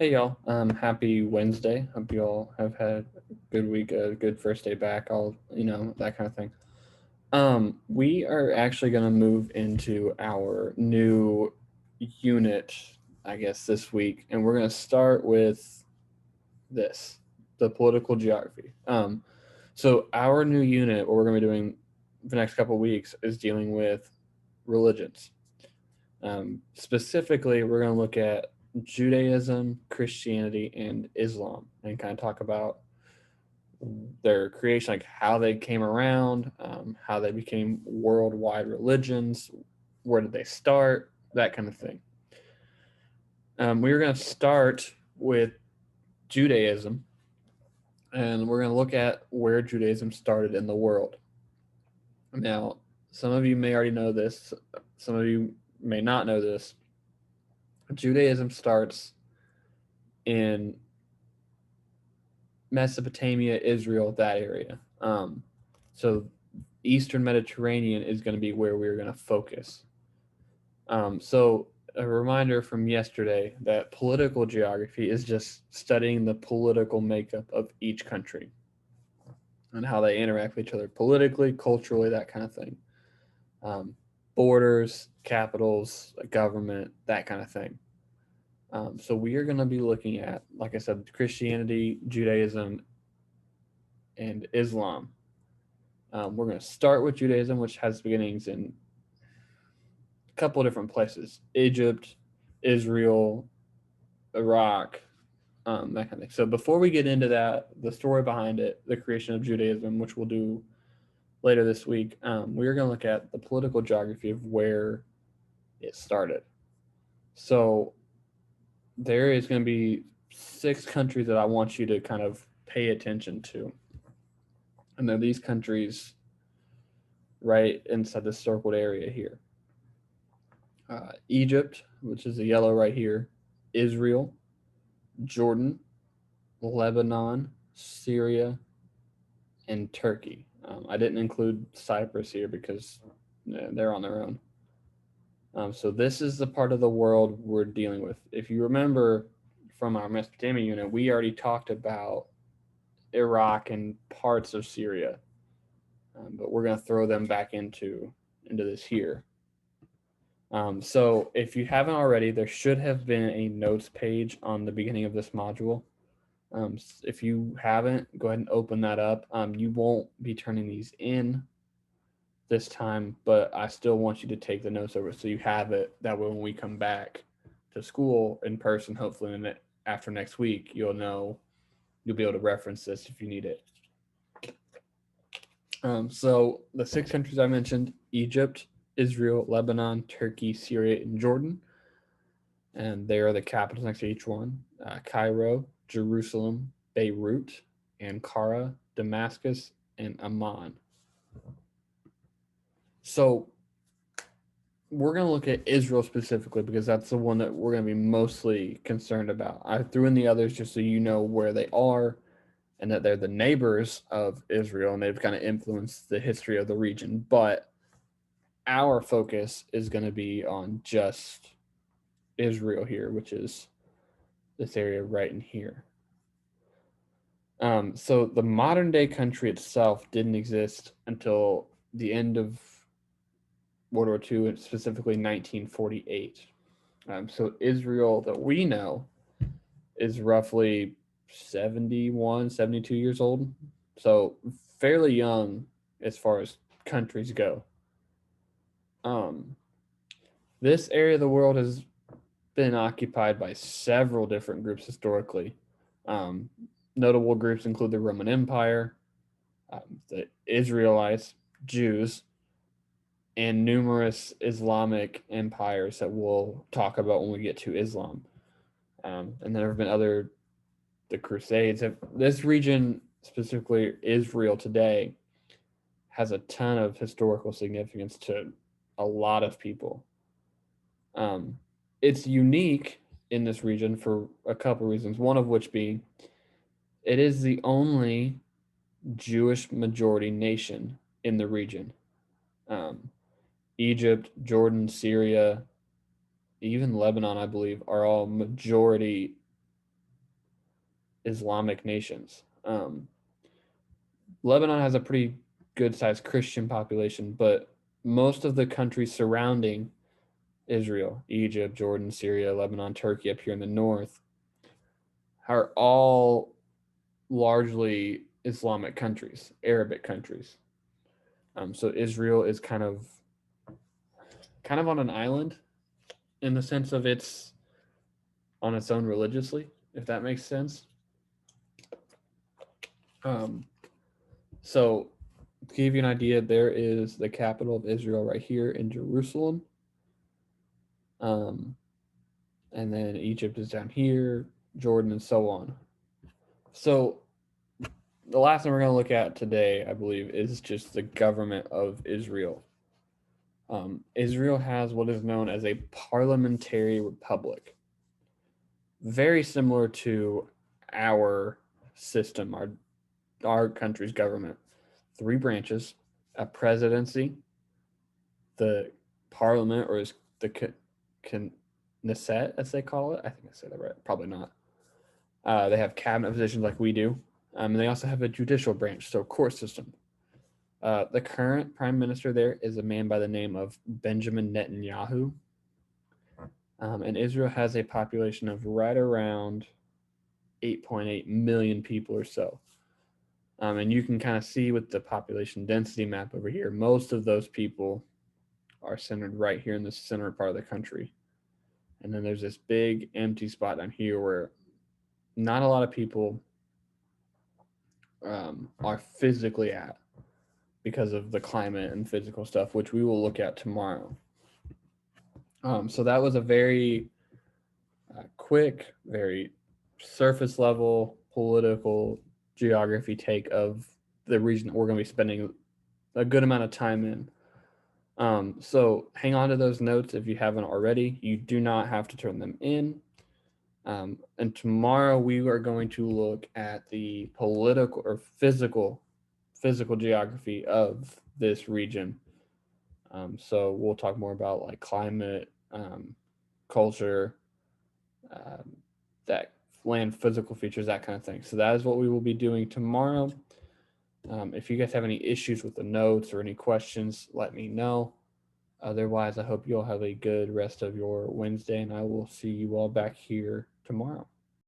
Hey y'all, happy Wednesday. Hope you all have had a good week, a good first day back, all that kind of thing. We are actually gonna move into our new unit, I guess, this week, and we're gonna start with this, the political geography. So our new unit, what we're gonna be doing the next couple of weeks is dealing with religions. Specifically, we're going to look at Judaism, Christianity, and Islam, and kind of talk about their creation, like how they came around, how they became worldwide religions, where did they start, that kind of thing. We are going to start with Judaism, and we're going to look at where Judaism started in the world. Now, some of you may already know this, some of you may not know this. Judaism starts in Mesopotamia, Israel, that area. So Eastern Mediterranean is going to be where we're going to focus. So a reminder from yesterday that political geography is just studying the political makeup of each country and how they interact with each other politically, culturally, that kind of thing. Borders, capitals, government, that kind of thing. So we are going to be looking at, like I said, Christianity, Judaism, and Islam. We're going to start with Judaism, which has beginnings in a couple of different places: Egypt, Israel, Iraq, that kind of thing. So before we get into that, the story behind it, the creation of Judaism, which we'll do later this week, we're going to look at the political geography of where it started. So there is going to be 6 countries that I want you to kind of pay attention to. And they're these countries right inside the circled area here. Egypt, which is the yellow right here, Israel, Jordan, Lebanon, Syria, and Turkey. I didn't include Cyprus here because they're on their own. So this is the part of the world we're dealing with. If you remember from our Mesopotamia unit, we already talked about Iraq and parts of Syria, but we're going to throw them back into this here. So if you haven't already, there should have been a notes page on the beginning of this module. If you haven't, go ahead and open that up. You won't be turning these in this time, but I still want you to take the notes over so you have it. That way, when we come back to school in person, hopefully after next week, you'll be able to reference this if you need it. So the 6 countries I mentioned: Egypt, Israel, Lebanon, Turkey, Syria, and Jordan. And they are the capitals next to each one: Cairo, Jerusalem, Beirut, Ankara, Damascus, and Amman. So we're going to look at Israel specifically because that's the one that we're going to be mostly concerned about. I threw in the others just so you know where they are and that they're the neighbors of Israel and they've kind of influenced the history of the region. But our focus is going to be on just Israel here, which is this area right in here. So the modern day country itself didn't exist until the end of World War II, and specifically 1948. So Israel that we know is roughly 71, 72 years old. So fairly young as far as countries go. This area of the world has been occupied by several different groups historically. Notable groups include the Roman Empire, the Israelites, Jews, and numerous Islamic empires that we'll talk about when we get to Islam. And there have been the Crusades. This region, specifically Israel today, has a ton of historical significance to a lot of people. It's unique in this region for a couple reasons, one of which being it is the only Jewish majority nation in the region. Egypt, Jordan, Syria, even Lebanon, I believe, are all majority Islamic nations. Lebanon has a pretty good sized Christian population, but most of the countries surrounding Israel, Egypt, Jordan, Syria, Lebanon, Turkey up here in the north are all largely Islamic countries, Arabic countries. So Israel is kind of on an island in the sense of it's on its own religiously, if that makes sense. Um, so to give you an idea, there is the capital of Israel right here in Jerusalem. Um, and then Egypt is down here, Jordan, and so on. So the last thing we're going to look at today, I believe, is just the government of Israel. Israel has what is known as a parliamentary republic, very similar to our system, our country's government. 3 branches: a presidency, the parliament, or is the Knesset, as they call it. I think I said that right. Probably not. They have cabinet positions like we do. And they also have a judicial branch, so court system. The current prime minister there is a man by the name of Benjamin Netanyahu. And Israel has a population of right around 8.8 million people or so. And you can kind of see with the population density map over here, most of those people are centered right here in the center part of the country. And then there's this big empty spot down here where not a lot of people are physically at because of the climate and physical stuff, which we will look at tomorrow. So that was a very quick, very surface level political geography take of the region that we're going to be spending a good amount of time in. So hang on to those notes if you haven't already. You do not have to turn them in. And tomorrow we are going to look at the political or physical geography of this region. So we'll talk more about like climate, culture, that land physical features, that kind of thing. So that is what we will be doing tomorrow. If you guys have any issues with the notes or any questions, let me know. Otherwise, I hope you'll have a good rest of your Wednesday, and I will see you all back here tomorrow.